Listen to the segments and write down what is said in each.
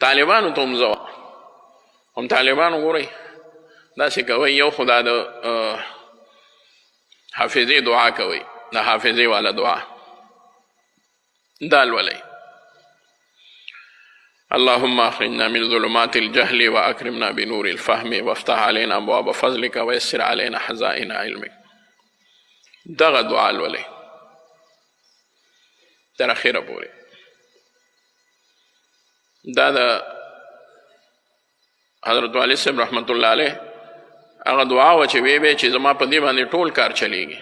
طالبانو ته هم زه هم طالبان وګورئ داسې کوئ یو خو دا د حافظې دعا کوئ د حافظې والا دعا دا لولئ اللهم اخرجنا من ظلمات الجهل واكرمنا بنور الفهم وافتح علينا ابواب فضلك ويسر علينا خزائن علمك دغه دعا لولئ تر اخره پورې دا د حضرت والد صاحب رحمت الله علیه هغه دعا وه چې وی چې زما په دې باندې ټول کار چلیږي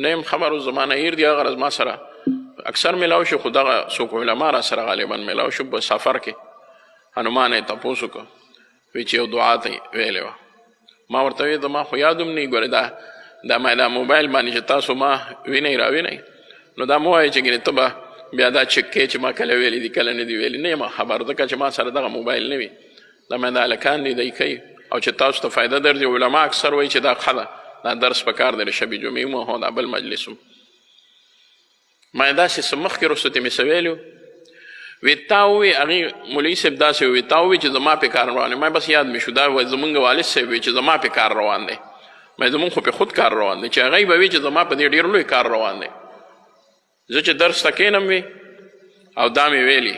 نه یم خبر زما نه هیر دي هغه ورځ ما سره اکثر میلاو شو خو دغه څوک علما را سره غالبا میلاو شو په سفر کې هنومان یې تپوس وکړه وی چې یو دعا ته ویلې وه ما ورته وی زما خو یاد هم نه ګورې دا ما دا موبایل باندې چې تاسو ما وینئ راوینئ نو دا مو وایي چې ګینې ته به بیا دا چک کې چې ما کله ویلي دي کله نه دي ویلي نه یم خبر ځکه چې ما سره دغه موبایل نه وي دا مې دا هلکان دي دی کوي او چې تاسو ته فایده درځي علما اکثر وایي چې دا ښه ده دا درس په کار دی د شبې جمعې مو هو دا بل مجلس ما یې داسې څه مخکې وروسته ته مې څه ویلي وی تا ووی هغې مولوي صاحب داسې ووی تا ووی چې زما پې کار روان دی ما بس یاد مې شو دا زمونږ والد صاحب وی چې زما پې کار روان دی ما زمونږ خو پې خود کار روان دی چې هغوی به وي چې زما په دې ډېر لوی کار روان دی زه چې درس ته کښېنم وي او دا مې ویلي